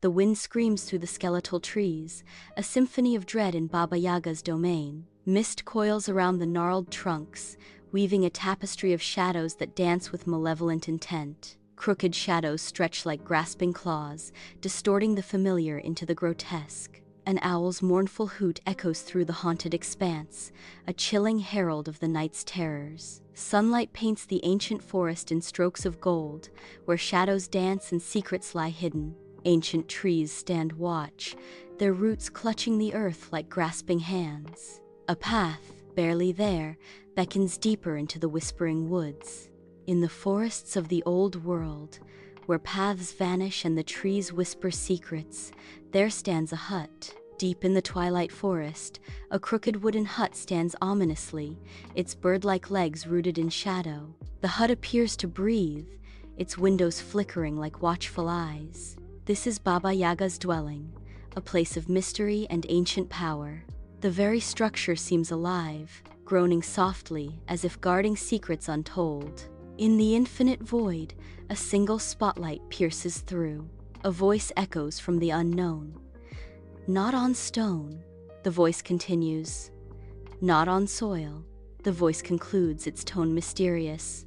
The wind screams through the skeletal trees, a symphony of dread in Baba Yaga's domain. Mist coils around the gnarled trunks, weaving a tapestry of shadows that dance with malevolent intent. Crooked shadows stretch like grasping claws, distorting the familiar into the grotesque. An owl's mournful hoot echoes through the haunted expanse, a chilling herald of the night's terrors. Sunlight paints the ancient forest in strokes of gold, where shadows dance and secrets lie hidden. Ancient trees stand watch, their roots clutching the earth like grasping hands. A path, barely there, beckons deeper into the whispering woods. In the forests of the old world, where paths vanish and the trees whisper secrets, there stands a hut. Deep in the twilight forest, a crooked wooden hut stands ominously, its bird-like legs rooted in shadow. The hut appears to breathe, its windows flickering like watchful eyes. This is Baba Yaga's dwelling, a place of mystery and ancient power. The very structure seems alive, groaning softly as if guarding secrets untold. In the infinite void, a single spotlight pierces through. A voice echoes from the unknown. Not on stone, the voice continues. Not on soil, the voice concludes, its tone mysterious.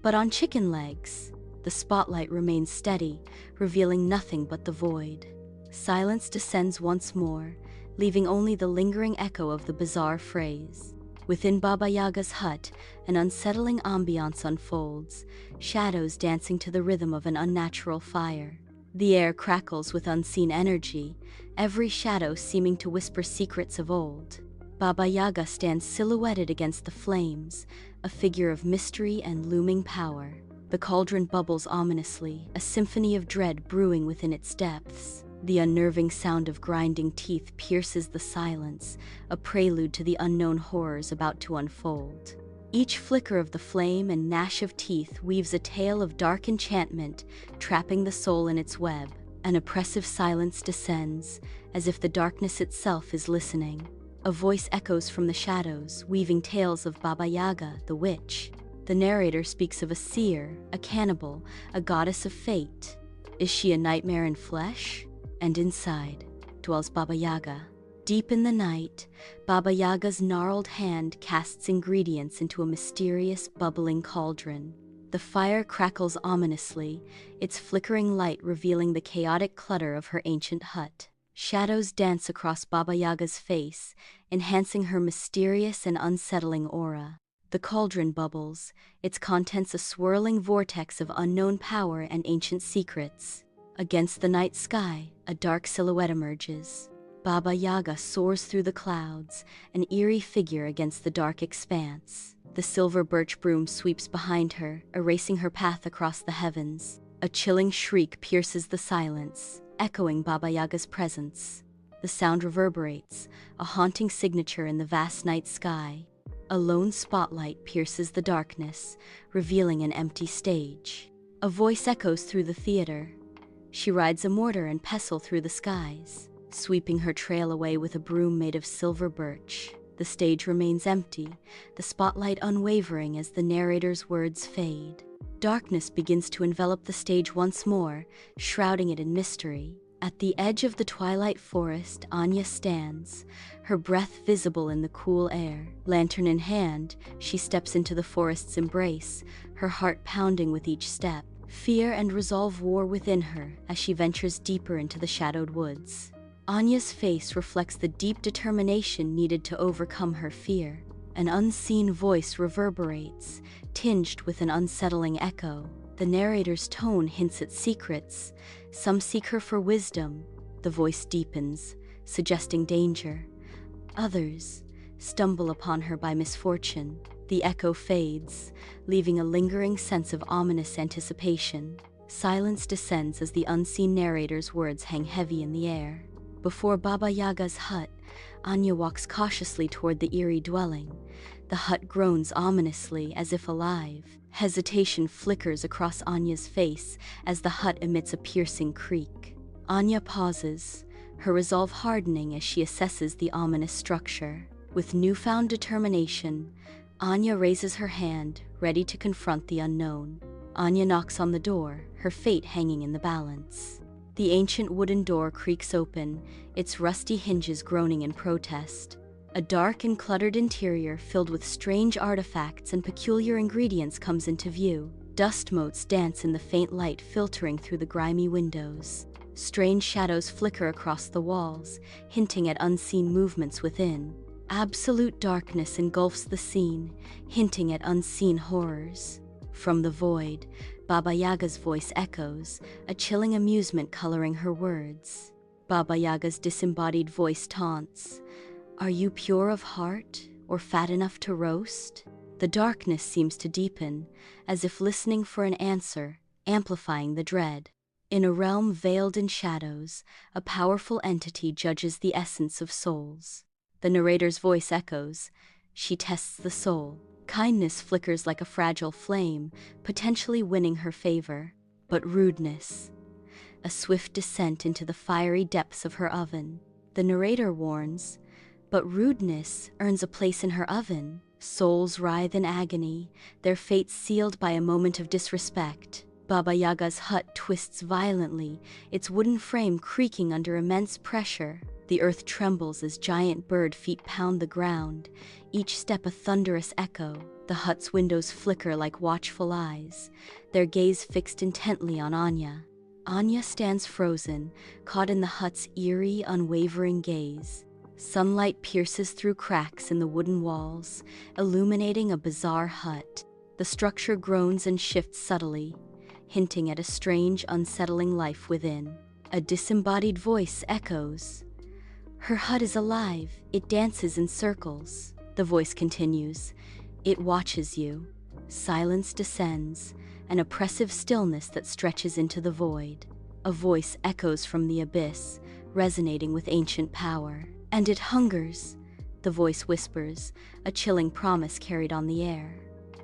But on chicken legs, the spotlight remains steady, revealing nothing but the void. Silence descends once more, leaving only the lingering echo of the bizarre phrase. Within Baba Yaga's hut, an unsettling ambiance unfolds, shadows dancing to the rhythm of an unnatural fire. The air crackles with unseen energy, every shadow seeming to whisper secrets of old. Baba Yaga stands silhouetted against the flames, a figure of mystery and looming power. The cauldron bubbles ominously, a symphony of dread brewing within its depths. The unnerving sound of grinding teeth pierces the silence, a prelude to the unknown horrors about to unfold. Each flicker of the flame and gnash of teeth weaves a tale of dark enchantment, trapping the soul in its web. An oppressive silence descends, as if the darkness itself is listening. A voice echoes from the shadows, weaving tales of Baba Yaga, the witch. The narrator speaks of a seer, a cannibal, a goddess of fate. Is she a nightmare in flesh? And inside dwells Baba Yaga. Deep in the night, Baba Yaga's gnarled hand casts ingredients into a mysterious, bubbling cauldron. The fire crackles ominously, its flickering light revealing the chaotic clutter of her ancient hut. Shadows dance across Baba Yaga's face, enhancing her mysterious and unsettling aura. The cauldron bubbles, its contents a swirling vortex of unknown power and ancient secrets. Against the night sky, a dark silhouette emerges. Baba Yaga soars through the clouds, an eerie figure against the dark expanse. The silver birch broom sweeps behind her, erasing her path across the heavens. A chilling shriek pierces the silence, echoing Baba Yaga's presence. The sound reverberates, a haunting signature in the vast night sky. A lone spotlight pierces the darkness, revealing an empty stage. A voice echoes through the theater. She rides a mortar and pestle through the skies, sweeping her trail away with a broom made of silver birch. The stage remains empty, the spotlight unwavering as the narrator's words fade. Darkness begins to envelop the stage once more, shrouding it in mystery. At the edge of the twilight forest, Anya stands, her breath visible in the cool air. Lantern in hand, she steps into the forest's embrace, her heart pounding with each step. Fear and resolve war within her as she ventures deeper into the shadowed woods. Anya's face reflects the deep determination needed to overcome her fear. An unseen voice reverberates, tinged with an unsettling echo. The narrator's tone hints at secrets. Some seek her for wisdom. The voice deepens, suggesting danger. Others stumble upon her by misfortune. The echo fades, leaving a lingering sense of ominous anticipation. Silence descends as the unseen narrator's words hang heavy in the air. Before Baba Yaga's hut, Anya walks cautiously toward the eerie dwelling. The hut groans ominously as if alive. Hesitation flickers across Anya's face as the hut emits a piercing creak. Anya pauses, her resolve hardening as she assesses the ominous structure. With newfound determination, Anya raises her hand, ready to confront the unknown. Anya knocks on the door, her fate hanging in the balance. The ancient wooden door creaks open, its rusty hinges groaning in protest. A dark and cluttered interior filled with strange artifacts and peculiar ingredients comes into view. Dust motes dance in the faint light filtering through the grimy windows. Strange shadows flicker across the walls, hinting at unseen movements within. Absolute darkness engulfs the scene, hinting at unseen horrors. From the void, Baba Yaga's voice echoes, a chilling amusement coloring her words. Baba Yaga's disembodied voice taunts, "Are you pure of heart, or fat enough to roast?" The darkness seems to deepen, as if listening for an answer, amplifying the dread. In a realm veiled in shadows, a powerful entity judges the essence of souls. The narrator's voice echoes, "She tests the soul." Kindness flickers like a fragile flame, potentially winning her favor. But rudeness, a swift descent into the fiery depths of her oven. The narrator warns, "But rudeness earns a place in her oven." Souls writhe in agony, their fates sealed by a moment of disrespect. Baba Yaga's hut twists violently, its wooden frame creaking under immense pressure. The earth trembles as giant bird feet pound the ground, each step a thunderous echo. The hut's windows flicker like watchful eyes, their gaze fixed intently on Anya. Anya stands frozen, caught in the hut's eerie, unwavering gaze. Sunlight pierces through cracks in the wooden walls, illuminating a bizarre hut. The structure groans and shifts subtly, hinting at a strange, unsettling life within. A disembodied voice echoes, "Her hut is alive, it dances in circles." The voice continues, "It watches you." Silence descends, an oppressive stillness that stretches into the void. A voice echoes from the abyss, resonating with ancient power. "And it hungers," the voice whispers, a chilling promise carried on the air.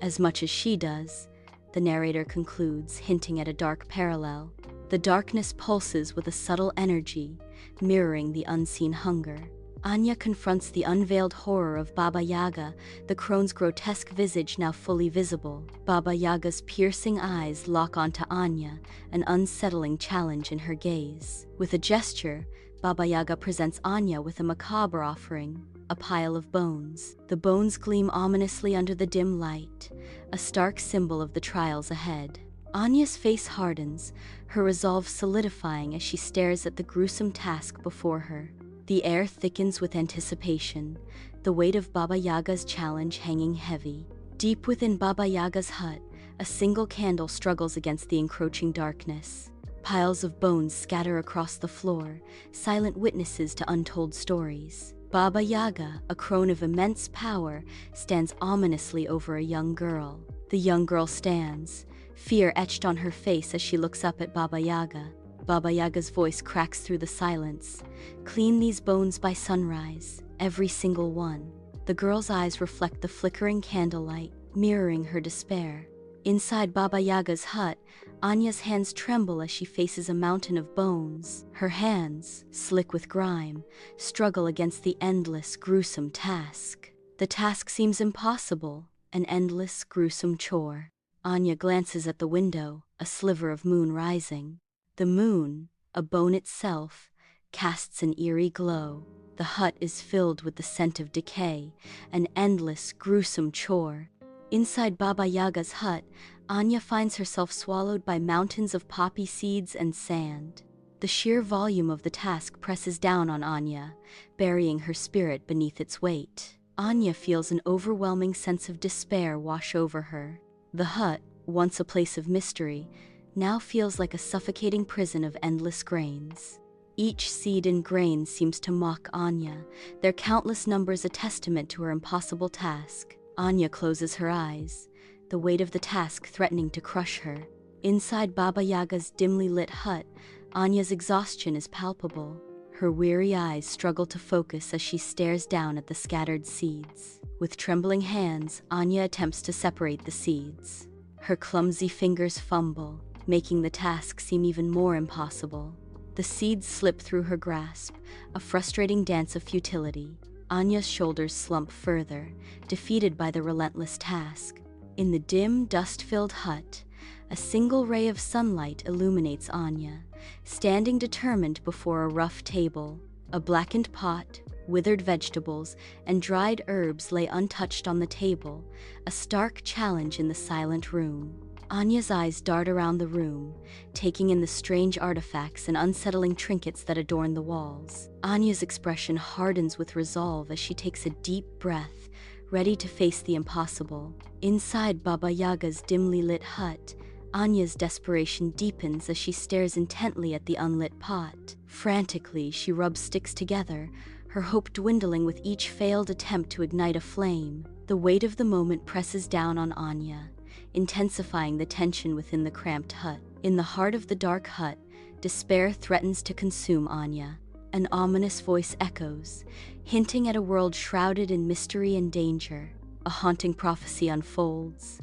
"As much as she does," the narrator concludes, hinting at a dark parallel. The darkness pulses with a subtle energy, mirroring the unseen hunger. Anya confronts the unveiled horror of Baba Yaga, the crone's grotesque visage now fully visible. Baba Yaga's piercing eyes lock onto Anya, an unsettling challenge in her gaze. With a gesture, Baba Yaga presents Anya with a macabre offering, a pile of bones. The bones gleam ominously under the dim light, a stark symbol of the trials ahead. Anya's face hardens, her resolve solidifying as she stares at the gruesome task before her. The air thickens with anticipation, the weight of Baba Yaga's challenge hanging heavy. Deep within Baba Yaga's hut, a single candle struggles against the encroaching darkness. Piles of bones scatter across the floor, silent witnesses to untold stories. Baba Yaga, a crone of immense power, stands ominously over a young girl. The young girl stands, fear etched on her face as she looks up at Baba Yaga. Baba Yaga's voice cracks through the silence. "Clean these bones by sunrise, every single one." The girl's eyes reflect the flickering candlelight, mirroring her despair. Inside Baba Yaga's hut, Anya's hands tremble as she faces a mountain of bones. Her hands, slick with grime, struggle against the endless, gruesome task. The task seems impossible, an endless, gruesome chore. Anya glances at the window, a sliver of moon rising. The moon, a bone itself, casts an eerie glow. The hut is filled with the scent of decay, an endless, gruesome chore. Inside Baba Yaga's hut, Anya finds herself swallowed by mountains of poppy seeds and sand. The sheer volume of the task presses down on Anya, burying her spirit beneath its weight. Anya feels an overwhelming sense of despair wash over her. The hut, once a place of mystery, now feels like a suffocating prison of endless grains. Each seed and grain seems to mock Anya, their countless numbers a testament to her impossible task. Anya closes her eyes, the weight of the task threatening to crush her. Inside Baba Yaga's dimly lit hut, Anya's exhaustion is palpable. Her weary eyes struggle to focus as she stares down at the scattered seeds. With trembling hands, Anya attempts to separate the seeds. Her clumsy fingers fumble, making the task seem even more impossible. The seeds slip through her grasp, a frustrating dance of futility. Anya's shoulders slump further, defeated by the relentless task. In the dim, dust-filled hut, a single ray of sunlight illuminates Anya, standing determined before a rough table. A blackened pot, withered vegetables, and dried herbs lay untouched on the table, a stark challenge in the silent room. Anya's eyes dart around the room, taking in the strange artifacts and unsettling trinkets that adorn the walls. Anya's expression hardens with resolve as she takes a deep breath, ready to face the impossible. Inside Baba Yaga's dimly lit hut, Anya's desperation deepens as she stares intently at the unlit pot. Frantically, she rubs sticks together, her hope dwindling with each failed attempt to ignite a flame. The weight of the moment presses down on Anya, intensifying the tension within the cramped hut. In the heart of the dark hut, despair threatens to consume Anya. An ominous voice echoes, hinting at a world shrouded in mystery and danger. A haunting prophecy unfolds.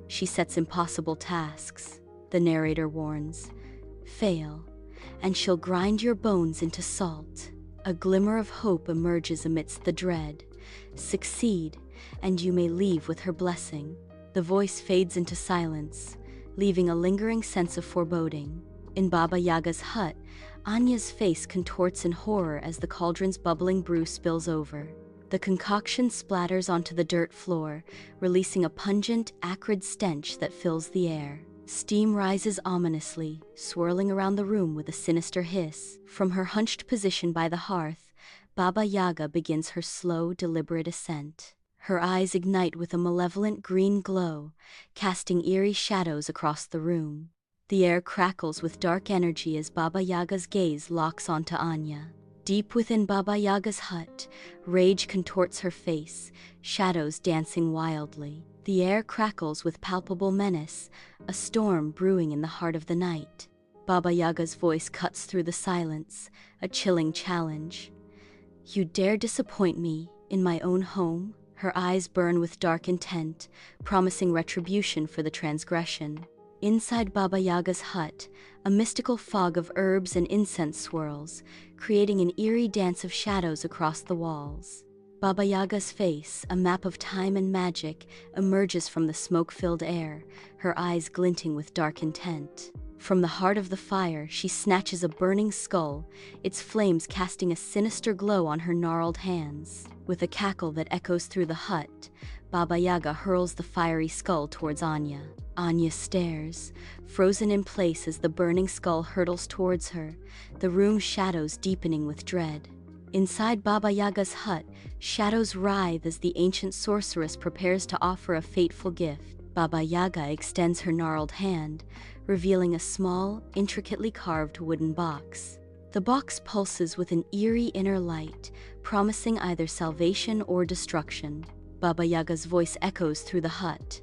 She sets impossible tasks, the narrator warns. Fail, and she'll grind your bones into salt. A glimmer of hope emerges amidst the dread. Succeed, and you may leave with her blessing. The voice fades into silence, leaving a lingering sense of foreboding. In Baba Yaga's hut, Anya's face contorts in horror as the cauldron's bubbling brew spills over. The concoction splatters onto the dirt floor, releasing a pungent, acrid stench that fills the air. Steam rises ominously, swirling around the room with a sinister hiss. From her hunched position by the hearth, Baba Yaga begins her slow, deliberate ascent. Her eyes ignite with a malevolent green glow, casting eerie shadows across the room. The air crackles with dark energy as Baba Yaga's gaze locks onto Anya. Deep within Baba Yaga's hut, rage contorts her face, shadows dancing wildly. The air crackles with palpable menace, a storm brewing in the heart of the night. Baba Yaga's voice cuts through the silence, a chilling challenge. You dare disappoint me in my own home? Her eyes burn with dark intent, promising retribution for the transgression. Inside Baba Yaga's hut, a mystical fog of herbs and incense swirls, creating an eerie dance of shadows across the walls. Baba Yaga's face, a map of time and magic, emerges from the smoke-filled air, her eyes glinting with dark intent. From the heart of the fire, she snatches a burning skull, its flames casting a sinister glow on her gnarled hands. With a cackle that echoes through the hut, Baba Yaga hurls the fiery skull towards Anya. Anya stares, frozen in place as the burning skull hurtles towards her, the room's shadows deepening with dread. Inside Baba Yaga's hut, shadows writhe as the ancient sorceress prepares to offer a fateful gift. Baba Yaga extends her gnarled hand, revealing a small, intricately carved wooden box. The box pulses with an eerie inner light, promising either salvation or destruction. Baba Yaga's voice echoes through the hut.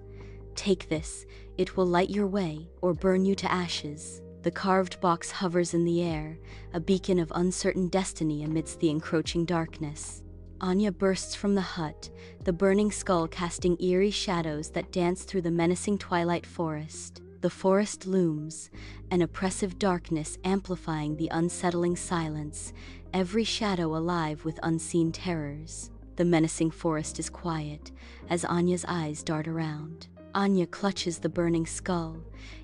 Take this, it will light your way or burn you to ashes. The carved box hovers in the air, a beacon of uncertain destiny amidst the encroaching darkness. Anya bursts from the hut, the burning skull casting eerie shadows that dance through the menacing twilight forest. The forest looms, an oppressive darkness amplifying the unsettling silence, every shadow alive with unseen terrors. The menacing forest is quiet, as Anya's eyes dart around. Anya clutches the burning skull,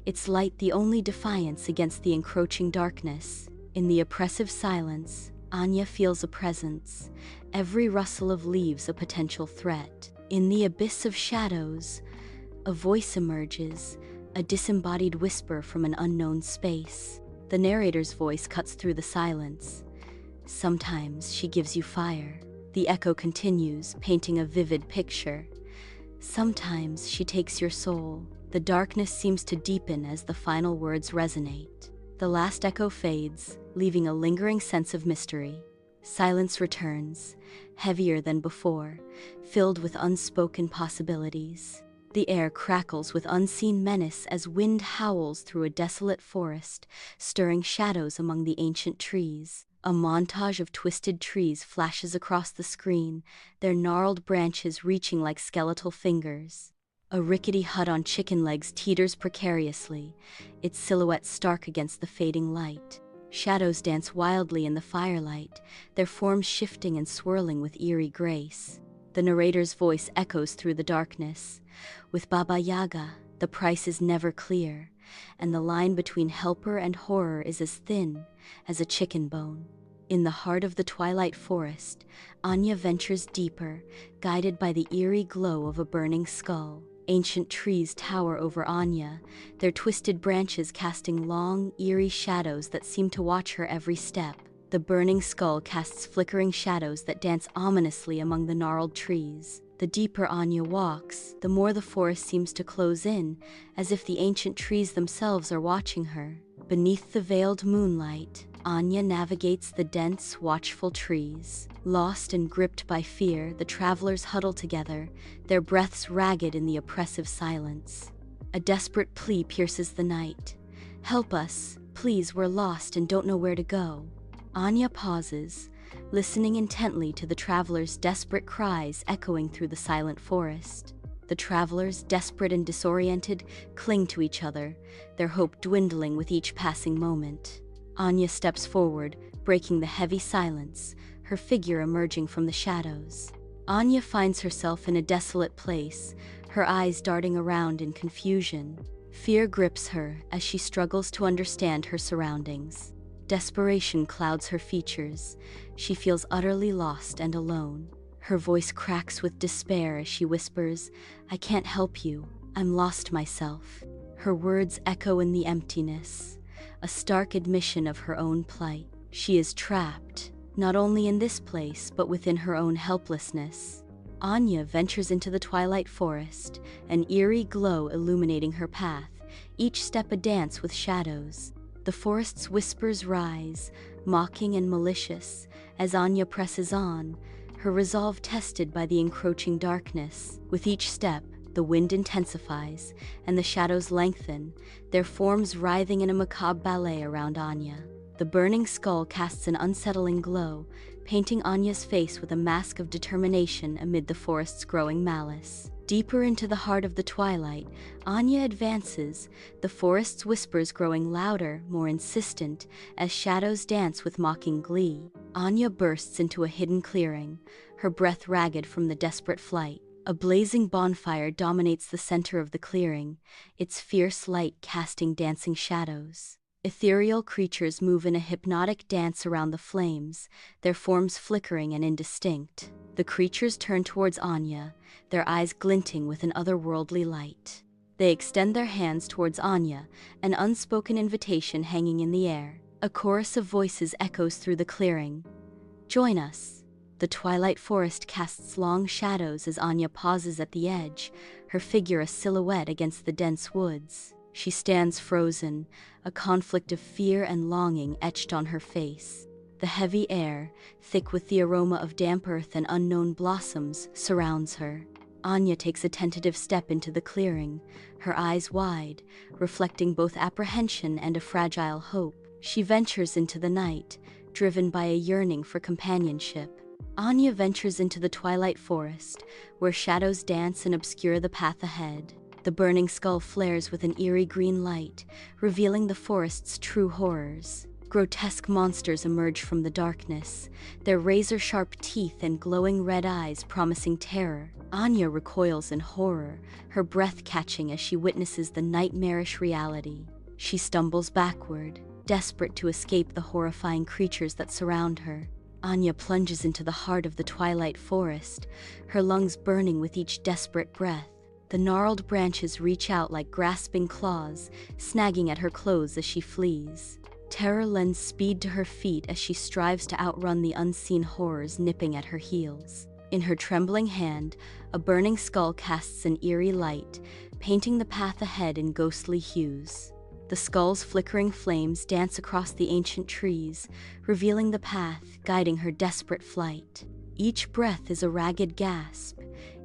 its light the only defiance against the encroaching darkness. In the oppressive silence, Anya feels a presence, every rustle of leaves a potential threat. In the abyss of shadows, a voice emerges, a disembodied whisper from an unknown space. The narrator's voice cuts through the silence. Sometimes she gives you fire. The echo continues, painting a vivid picture. Sometimes she takes your soul. The darkness seems to deepen as the final words resonate. The last echo fades, leaving a lingering sense of mystery. Silence returns, heavier than before, filled with unspoken possibilities. The air crackles with unseen menace as wind howls through a desolate forest, stirring shadows among the ancient trees. A montage of twisted trees flashes across the screen, their gnarled branches reaching like skeletal fingers. A rickety hut on chicken legs teeters precariously, its silhouette stark against the fading light. Shadows dance wildly in the firelight, their forms shifting and swirling with eerie grace. The narrator's voice echoes through the darkness. With Baba Yaga, The price is never clear, and the line between helper and horror is as thin as a chicken bone. In the heart of the twilight forest, Anya ventures deeper, guided by the eerie glow of a burning skull. Ancient trees tower over Anya, their twisted branches casting long, eerie shadows that seem to watch her every step. The burning skull casts flickering shadows that dance ominously among the gnarled trees. The deeper Anya walks, the more the forest seems to close in, as if the ancient trees themselves are watching her. Beneath the veiled moonlight, Anya navigates the dense, watchful trees. Lost and gripped by fear, the travelers huddle together, their breaths ragged in the oppressive silence. A desperate plea pierces the night. "Help us, please, we're lost and don't know where to go." Anya pauses, listening intently to the travelers' desperate cries echoing through the silent forest. The travelers, desperate and disoriented, cling to each other, their hope dwindling with each passing moment. Anya steps forward, breaking the heavy silence, her figure emerging from the shadows. Anya finds herself in a desolate place, her eyes darting around in confusion. Fear grips her as she struggles to understand her surroundings. Desperation clouds her features. She feels utterly lost and alone. Her voice cracks with despair as she whispers, "I can't help you. I'm lost myself." Her words echo in the emptiness, a stark admission of her own plight. She is trapped, not only in this place but within her own helplessness. Anya ventures into the twilight forest, an eerie glow illuminating her path, each step a dance with shadows. The forest's whispers rise, mocking and malicious, as Anya presses on, her resolve tested by the encroaching darkness. With each step, the wind intensifies, and the shadows lengthen, their forms writhing in a macabre ballet around Anya. The burning skull casts an unsettling glow, painting Anya's face with a mask of determination amid the forest's growing malice. Deeper into the heart of the twilight, Anya advances, the forest's whispers growing louder, more insistent, as shadows dance with mocking glee. Anya bursts into a hidden clearing, her breath ragged from the desperate flight. A blazing bonfire dominates the center of the clearing, its fierce light casting dancing shadows. Ethereal creatures move in a hypnotic dance around the flames, their forms flickering and indistinct. The creatures turn towards Anya, their eyes glinting with an otherworldly light. They extend their hands towards Anya, an unspoken invitation hanging in the air. A chorus of voices echoes through the clearing. "Join us." The twilight forest casts long shadows as Anya pauses at the edge, her figure a silhouette against the dense woods. She stands frozen, a conflict of fear and longing etched on her face. The heavy air, thick with the aroma of damp earth and unknown blossoms, surrounds her. Anya takes a tentative step into the clearing, her eyes wide, reflecting both apprehension and a fragile hope. She ventures into the night, driven by a yearning for companionship. Anya ventures into the twilight forest, where shadows dance and obscure the path ahead. The burning skull flares with an eerie green light, revealing the forest's true horrors. Grotesque monsters emerge from the darkness, their razor-sharp teeth and glowing red eyes promising terror. Anya recoils in horror, her breath catching as she witnesses the nightmarish reality. She stumbles backward, desperate to escape the horrifying creatures that surround her. Anya plunges into the heart of the twilight forest, her lungs burning with each desperate breath. The gnarled branches reach out like grasping claws, snagging at her clothes as she flees. Terror lends speed to her feet as she strives to outrun the unseen horrors nipping at her heels. In her trembling hand, a burning skull casts an eerie light, painting the path ahead in ghostly hues. The skull's flickering flames dance across the ancient trees, revealing the path, guiding her desperate flight. Each breath is a ragged gasp,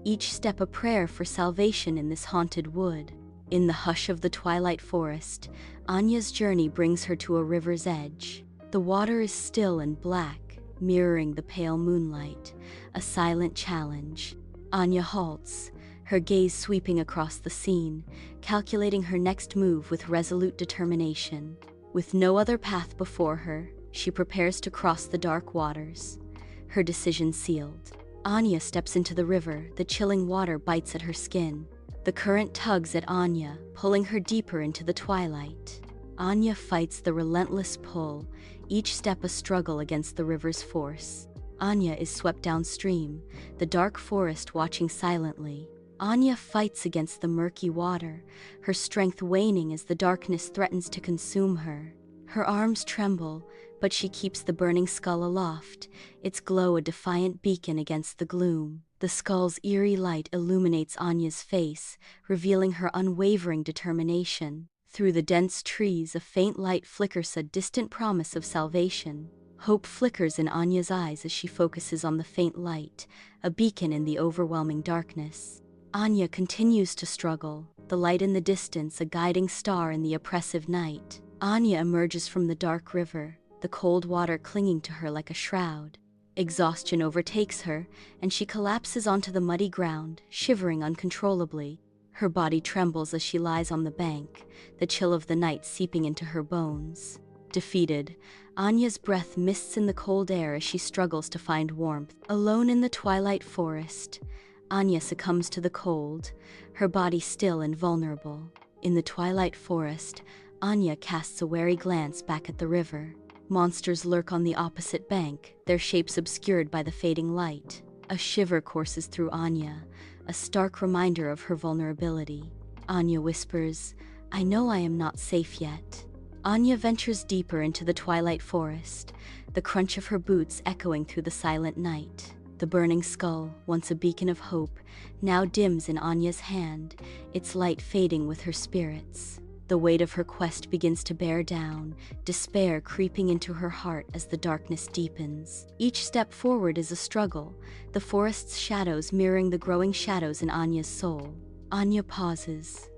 each step a prayer for salvation in this haunted wood. In the hush of the twilight forest, Anya's journey brings her to a river's edge. The water is still and black, mirroring the pale moonlight, a silent challenge. Anya halts, her gaze sweeping across the scene, calculating her next move with resolute determination. With no other path before her, she prepares to cross the dark waters, her decision sealed. Anya steps into the river, the chilling water bites at her skin. The current tugs at Anya, pulling her deeper into the twilight. Anya fights the relentless pull, each step a struggle against the river's force. Anya is swept downstream, the dark forest watching silently. Anya fights against the murky water, her strength waning as the darkness threatens to consume her. Her arms tremble, but she keeps the burning skull aloft, its glow a defiant beacon against the gloom. The skull's eerie light illuminates Anya's face, revealing her unwavering determination. Through the dense trees, a faint light flickers, a distant promise of salvation. Hope flickers in Anya's eyes as she focuses on the faint light, a beacon in the overwhelming darkness. Anya continues to struggle, the light in the distance a guiding star in the oppressive night. Anya emerges from the dark river, the cold water clinging to her like a shroud. Exhaustion overtakes her, and she collapses onto the muddy ground, shivering uncontrollably. Her body trembles as she lies on the bank, the chill of the night seeping into her bones. Defeated, Anya's breath mists in the cold air as she struggles to find warmth. Alone in the twilight forest, Anya succumbs to the cold, her body still and vulnerable. In the twilight forest, Anya casts a wary glance back at the river. Monsters lurk on the opposite bank, their shapes obscured by the fading light. A shiver courses through Anya, a stark reminder of her vulnerability. Anya whispers, "I know I am not safe yet." Anya ventures deeper into the twilight forest, the crunch of her boots echoing through the silent night. The burning skull, once a beacon of hope, now dims in Anya's hand, its light fading with her spirits. The weight of her quest begins to bear down, despair creeping into her heart as the darkness deepens. Each step forward is a struggle, the forest's shadows mirroring the growing shadows in Anya's soul. Anya pauses,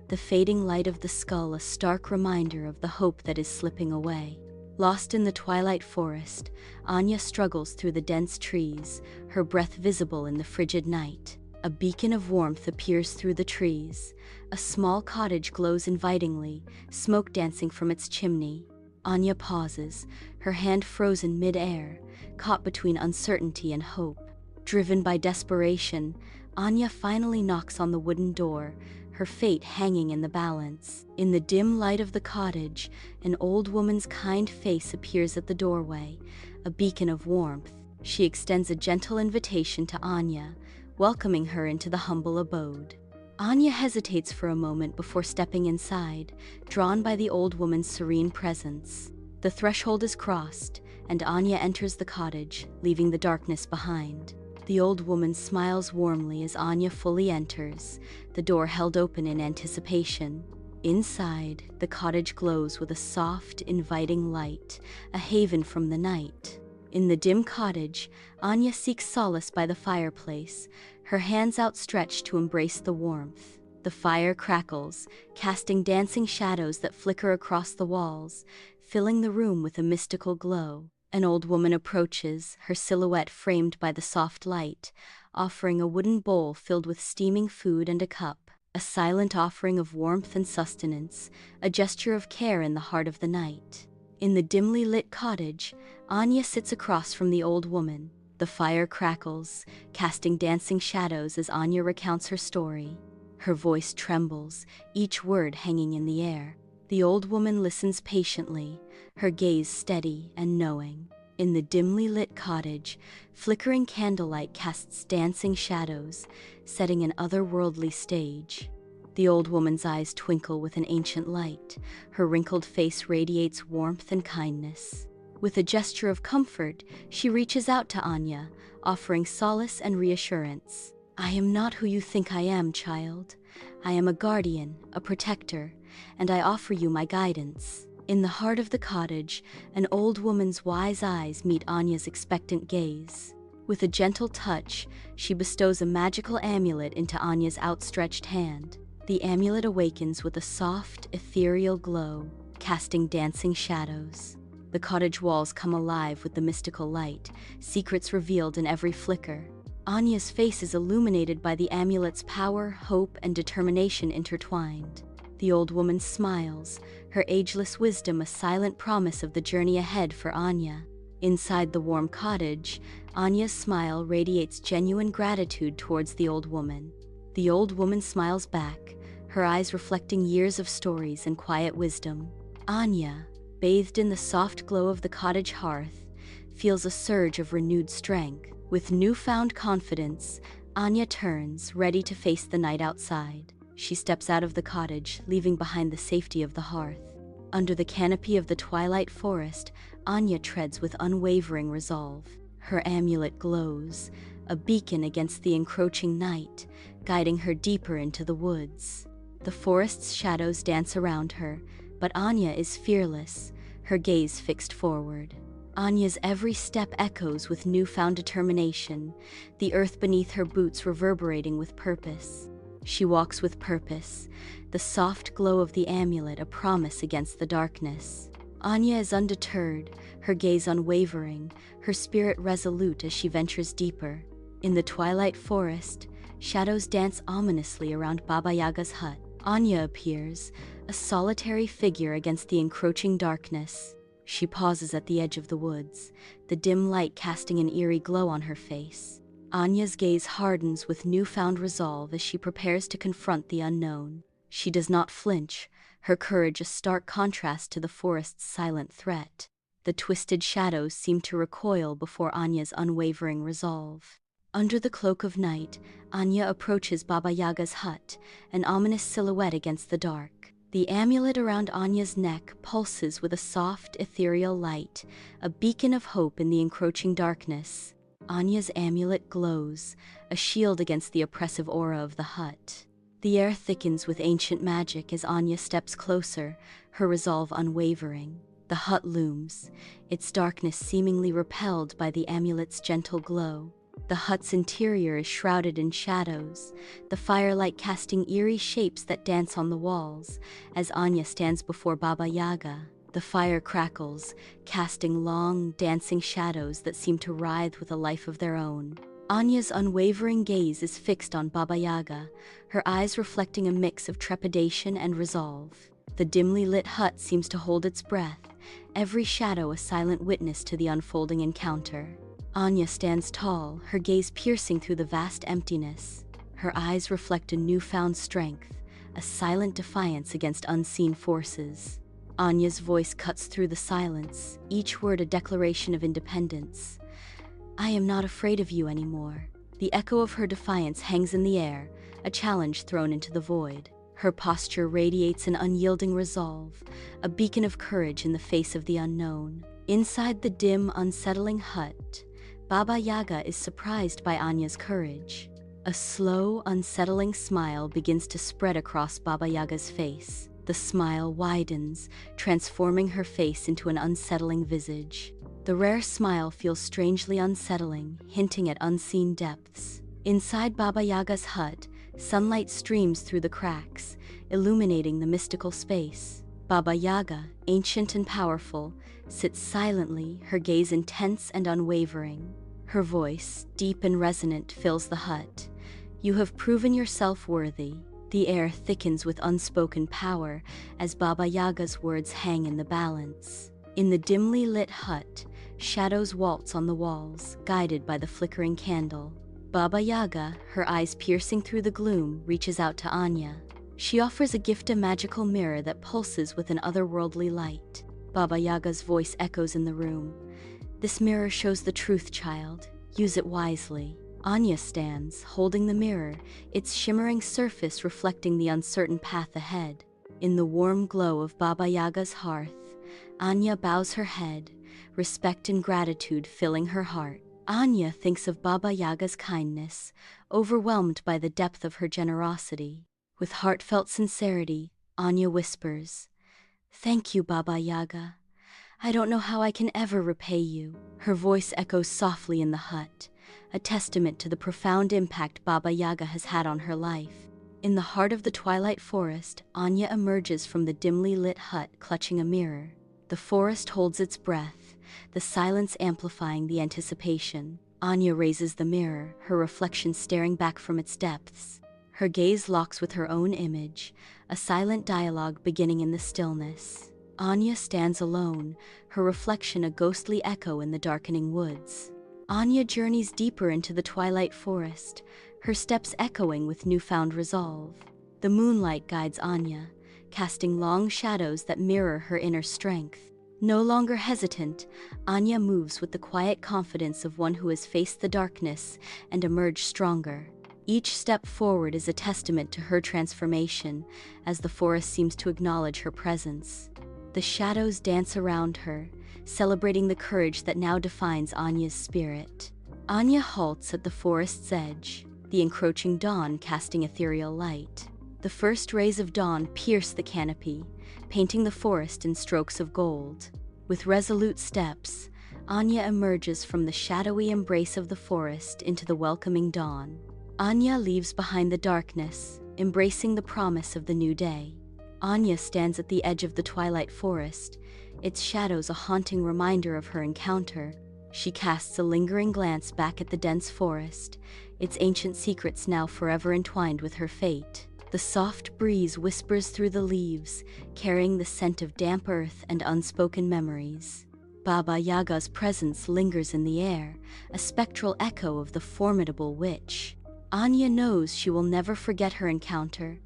the fading light of the skull a stark reminder of the hope that is slipping away. Lost in the twilight forest, Anya struggles through the dense trees, her breath visible in the frigid night. A beacon of warmth appears through the trees. A small cottage glows invitingly, smoke dancing from its chimney. Anya pauses, her hand frozen mid-air, caught between uncertainty and hope. Driven by desperation, Anya finally knocks on the wooden door, her fate hanging in the balance. In the dim light of the cottage, an old woman's kind face appears at the doorway, a beacon of warmth. She extends a gentle invitation to Anya, welcoming her into the humble abode. Anya hesitates for a moment before stepping inside, drawn by the old woman's serene presence. The threshold is crossed, and Anya enters the cottage, leaving the darkness behind. The old woman smiles warmly as Anya fully enters, the door held open in anticipation. Inside, the cottage glows with a soft, inviting light, a haven from the night. In the dim cottage, Anya seeks solace by the fireplace, her hands outstretched to embrace the warmth. The fire crackles, casting dancing shadows that flicker across the walls, filling the room with a mystical glow. An old woman approaches, her silhouette framed by the soft light, offering a wooden bowl filled with steaming food and a cup, a silent offering of warmth and sustenance, a gesture of care in the heart of the night. In the dimly lit cottage, Anya sits across from the old woman. The fire crackles, casting dancing shadows as Anya recounts her story. Her voice trembles, each word hanging in the air. The old woman listens patiently, her gaze steady and knowing. In the dimly lit cottage, flickering candlelight casts dancing shadows, setting an otherworldly stage. The old woman's eyes twinkle with an ancient light, her wrinkled face radiates warmth and kindness. With a gesture of comfort, she reaches out to Anya, offering solace and reassurance. "I am not who you think I am, child. I am a guardian, a protector, and I offer you my guidance." In the heart of the cottage, an old woman's wise eyes meet Anya's expectant gaze. With a gentle touch, she bestows a magical amulet into Anya's outstretched hand. The amulet awakens with a soft, ethereal glow, casting dancing shadows. The cottage walls come alive with the mystical light, secrets revealed in every flicker. Anya's face is illuminated by the amulet's power, hope, and determination intertwined. The old woman smiles, her ageless wisdom a silent promise of the journey ahead for Anya. Inside the warm cottage, Anya's smile radiates genuine gratitude towards the old woman. The old woman smiles back, her eyes reflecting years of stories and quiet wisdom. Anya, bathed in the soft glow of the cottage hearth, feels a surge of renewed strength. With newfound confidence, Anya turns, ready to face the night outside. She steps out of the cottage, leaving behind the safety of the hearth. Under the canopy of the twilight forest, Anya treads with unwavering resolve. Her amulet glows, a beacon against the encroaching night, guiding her deeper into the woods. The forest's shadows dance around her, but Anya is fearless, her gaze fixed forward. Anya's every step echoes with newfound determination, the earth beneath her boots reverberating with purpose. She walks with purpose, the soft glow of the amulet a promise against the darkness. Anya is undeterred, her gaze unwavering, her spirit resolute as she ventures deeper. In the twilight forest, shadows dance ominously around Baba Yaga's hut. Anya appears, a solitary figure against the encroaching darkness. She pauses at the edge of the woods, the dim light casting an eerie glow on her face. Anya's gaze hardens with newfound resolve as she prepares to confront the unknown. She does not flinch, her courage a stark contrast to the forest's silent threat. The twisted shadows seem to recoil before Anya's unwavering resolve. Under the cloak of night, Anya approaches Baba Yaga's hut, an ominous silhouette against the dark. The amulet around Anya's neck pulses with a soft, ethereal light, a beacon of hope in the encroaching darkness. Anya's amulet glows, a shield against the oppressive aura of the hut. The air thickens with ancient magic as Anya steps closer, her resolve unwavering. The hut looms, its darkness seemingly repelled by the amulet's gentle glow. The hut's interior is shrouded in shadows, the firelight casting eerie shapes that dance on the walls. As Anya stands before Baba Yaga, the fire crackles, casting long, dancing shadows that seem to writhe with a life of their own. Anya's unwavering gaze is fixed on Baba Yaga, her eyes reflecting a mix of trepidation and resolve. The dimly lit hut seems to hold its breath, every shadow a silent witness to the unfolding encounter. Anya stands tall, her gaze piercing through the vast emptiness. Her eyes reflect a newfound strength, a silent defiance against unseen forces. Anya's voice cuts through the silence, each word a declaration of independence. "I am not afraid of you anymore." The echo of her defiance hangs in the air, a challenge thrown into the void. Her posture radiates an unyielding resolve, a beacon of courage in the face of the unknown. Inside the dim, unsettling hut, Baba Yaga is surprised by Anya's courage. A slow, unsettling smile begins to spread across Baba Yaga's face. The smile widens, transforming her face into an unsettling visage. The rare smile feels strangely unsettling, hinting at unseen depths. Inside Baba Yaga's hut, sunlight streams through the cracks, illuminating the mystical space. Baba Yaga, ancient and powerful, sits silently, her gaze intense and unwavering. Her voice, deep and resonant, fills the hut. "You have proven yourself worthy." The air thickens with unspoken power as Baba Yaga's words hang in the balance. In the dimly lit hut, shadows waltz on the walls, guided by the flickering candle. Baba Yaga, her eyes piercing through the gloom, reaches out to Anya. She offers a gift, a magical mirror that pulses with an otherworldly light. Baba Yaga's voice echoes in the room. "This mirror shows the truth, child. Use it wisely." Anya stands, holding the mirror, its shimmering surface reflecting the uncertain path ahead. In the warm glow of Baba Yaga's hearth, Anya bows her head, respect and gratitude filling her heart. Anya thinks of Baba Yaga's kindness, overwhelmed by the depth of her generosity. With heartfelt sincerity, Anya whispers, "Thank you, Baba Yaga. I don't know how I can ever repay you." Her voice echoes softly in the hut, a testament to the profound impact Baba Yaga has had on her life. In the heart of the twilight forest, Anya emerges from the dimly lit hut clutching a mirror. The forest holds its breath, the silence amplifying the anticipation. Anya raises the mirror, her reflection staring back from its depths. Her gaze locks with her own image, a silent dialogue beginning in the stillness. Anya stands alone, her reflection a ghostly echo in the darkening woods. Anya journeys deeper into the twilight forest, her steps echoing with newfound resolve. The moonlight guides Anya, casting long shadows that mirror her inner strength. No longer hesitant, Anya moves with the quiet confidence of one who has faced the darkness and emerged stronger. Each step forward is a testament to her transformation, as the forest seems to acknowledge her presence. The shadows dance around her, celebrating the courage that now defines Anya's spirit. Anya halts at the forest's edge, the encroaching dawn casting ethereal light. The first rays of dawn pierce the canopy, painting the forest in strokes of gold. With resolute steps, Anya emerges from the shadowy embrace of the forest into the welcoming dawn. Anya leaves behind the darkness, embracing the promise of the new day. Anya stands at the edge of the twilight forest, its shadows a haunting reminder of her encounter. She casts a lingering glance back at the dense forest, its ancient secrets now forever entwined with her fate. The soft breeze whispers through the leaves, carrying the scent of damp earth and unspoken memories. Baba Yaga's presence lingers in the air, a spectral echo of the formidable witch. Anya knows she will never forget her encounter,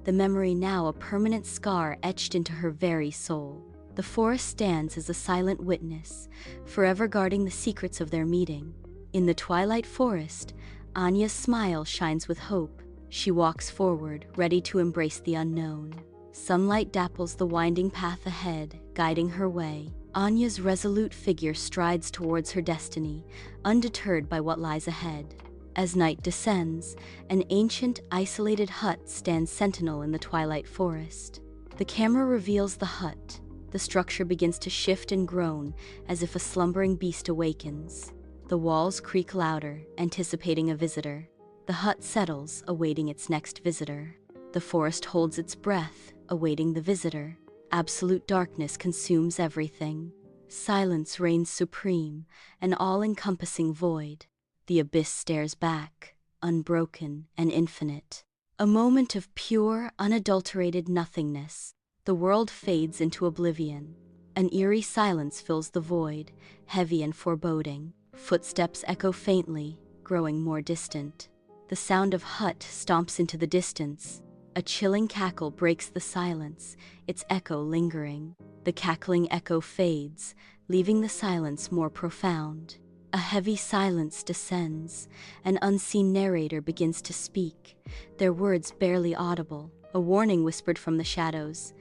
the memory now a permanent scar etched into her very soul. The forest stands as a silent witness, forever guarding the secrets of their meeting. In the twilight forest, Anya's smile shines with hope. She walks forward, ready to embrace the unknown. Sunlight dapples the winding path ahead, guiding her way. Anya's resolute figure strides towards her destiny, undeterred by what lies ahead. As night descends, an ancient, isolated hut stands sentinel in the twilight forest. The camera reveals the hut. The structure begins to shift and groan, as if a slumbering beast awakens. The walls creak louder, anticipating a visitor. The hut settles, awaiting its next visitor. The forest holds its breath, awaiting the visitor. Absolute darkness consumes everything. Silence reigns supreme, an all-encompassing void. The abyss stares back, unbroken and infinite. A moment of pure, unadulterated nothingness. The world fades into oblivion. An eerie silence fills the void, heavy and foreboding. Footsteps echo faintly, growing more distant. The sound of hut stomps into the distance. A chilling cackle breaks the silence, its echo lingering. The cackling echo fades, leaving the silence more profound. A heavy silence descends. An unseen narrator begins to speak, their words barely audible, a warning whispered from the shadows.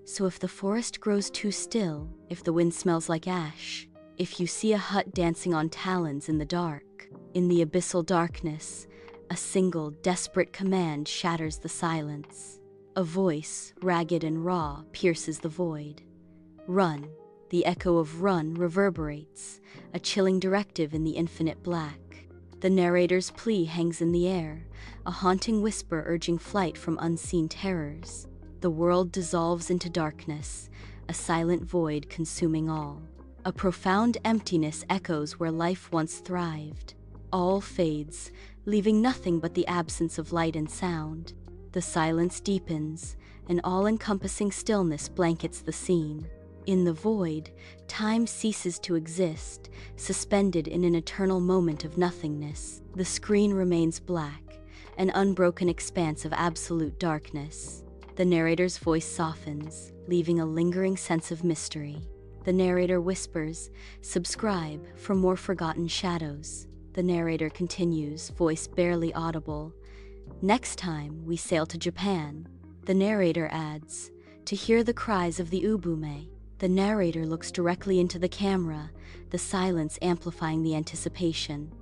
So if the forest grows too still, if the wind smells like ash, if you see a hut dancing on talons in the dark, in the abyssal darkness, a single, desperate command shatters the silence. A voice, ragged and raw, pierces the void. Run. The echo of run reverberates, a chilling directive in the infinite black. The narrator's plea hangs in the air, a haunting whisper urging flight from unseen terrors. The world dissolves into darkness, a silent void consuming all. A profound emptiness echoes where life once thrived. All fades, leaving nothing but the absence of light and sound. The silence deepens, an all-encompassing stillness blankets the scene. In the void, time ceases to exist, suspended in an eternal moment of nothingness. The screen remains black, an unbroken expanse of absolute darkness. The narrator's voice softens, leaving a lingering sense of mystery. The narrator whispers, "Subscribe for more forgotten shadows." The narrator continues, voice barely audible, "Next time we sail to Japan." The narrator adds, "To hear the cries of the ubume." The narrator looks directly into the camera, the silence amplifying the anticipation.